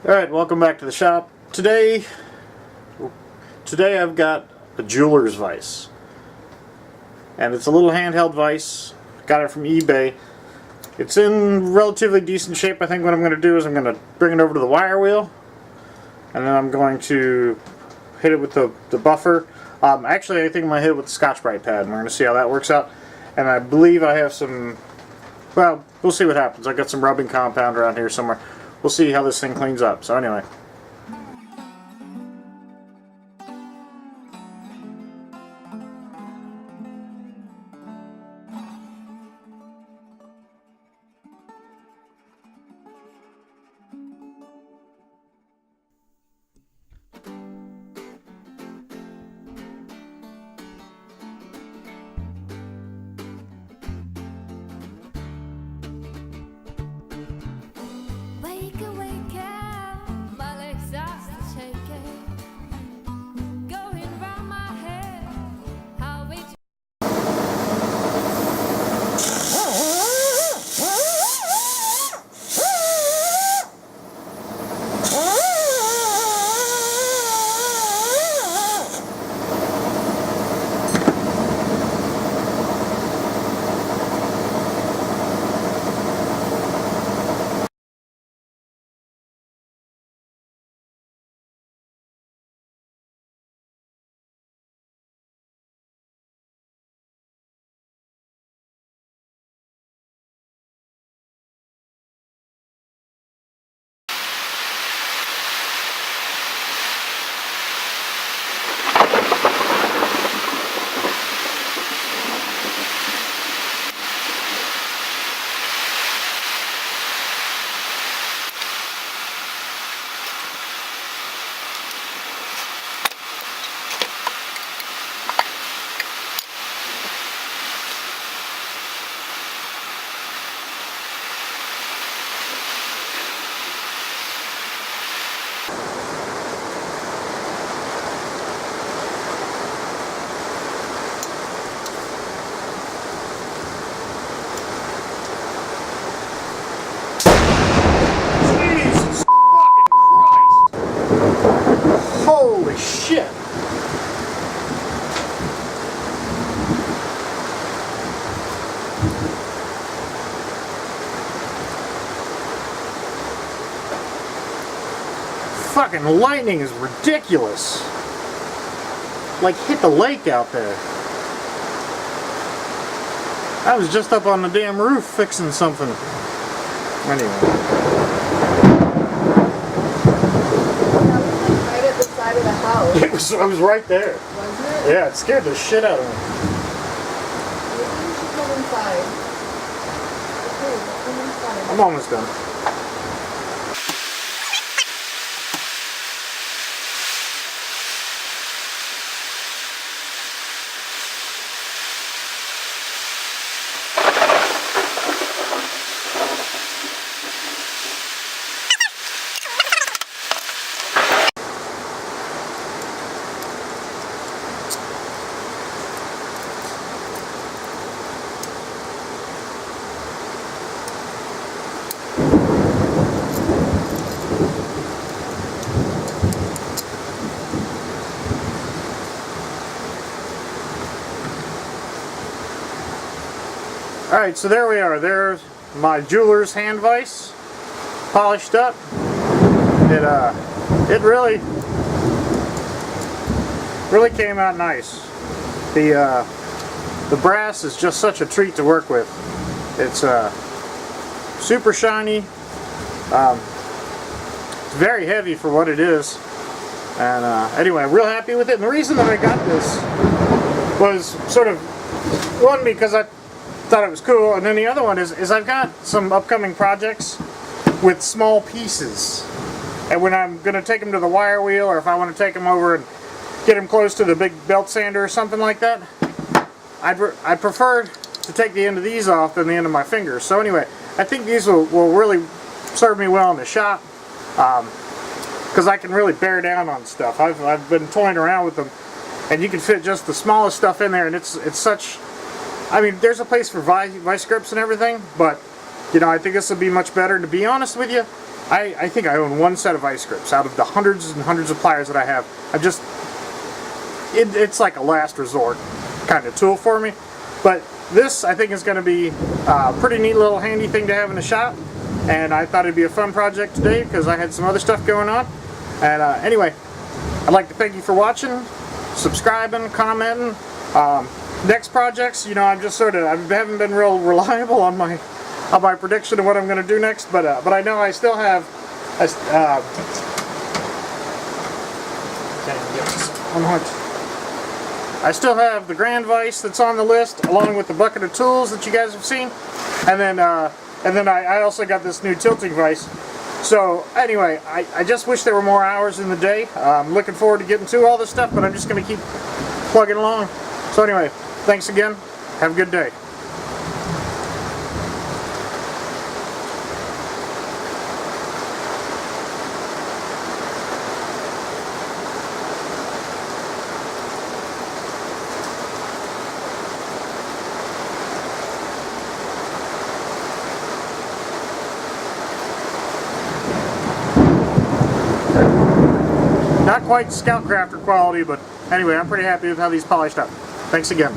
Alright, welcome back to the shop. Today I've got a jeweler's vise. And it's a little handheld vise. Got it from eBay. It's in relatively decent shape. I think what I'm going to do is I'm going to bring it over to the wire wheel. And then I'm going to hit it with the buffer. Actually, I think I'm going to hit it with the Scotch-Brite pad. And we're going to see how that works out. And I believe I have some... Well, we'll see what happens. I've got some rubbing compound around here somewhere. We'll see how this thing cleans up. So anyway. Holy shit! Fucking lightning is ridiculous. Like hit the lake out there. I was just up on the damn roof fixing something. Anyway. Of the house. I was right there. Wasn't it? Yeah, it scared the shit out of me. Maybe you should come inside. Okay, come inside. I'm almost done. Alright, so there we are. There's my jeweler's hand vise, polished up. It really came out nice. The brass is just such a treat to work with. It's super shiny. It's very heavy for what it is. And anyway, I'm real happy with it. And the reason that I got this was sort of, one, because I thought it was cool, and then the other one is I've got some upcoming projects with small pieces, and when I'm going to take them to the wire wheel, or if I want to take them over and get them close to the big belt sander or something like that, I'd prefer to take the end of these off than the end of my fingers. So anyway, I think these will really serve me well in the shop, because I can really bear down on stuff. I've been toying around with them, and you can fit just the smallest stuff in there, and it's such... I mean, there's a place for vice grips and everything, but, you know, I think this would be much better. To be honest with you, I think I own one set of vice grips out of the hundreds and hundreds of pliers that I have. It's like a last resort kind of tool for me. But this, I think, is going to be a pretty neat little handy thing to have in the shop. And I thought it'd be a fun project today because I had some other stuff going on. And anyway, I'd like to thank you for watching, subscribing, commenting. Next projects, you know, I haven't been real reliable on my prediction of what I'm going to do next, but I know I still have. I still have the grand vise that's on the list, along with the bucket of tools that you guys have seen, and then I also got this new tilting vise. So anyway, I just wish there were more hours in the day. I'm looking forward to getting to all this stuff, but I'm just going to keep plugging along. So anyway, thanks again. Have a good day. Not quite Scout Crafter quality, but anyway, I'm pretty happy with how these polished up. Thanks again.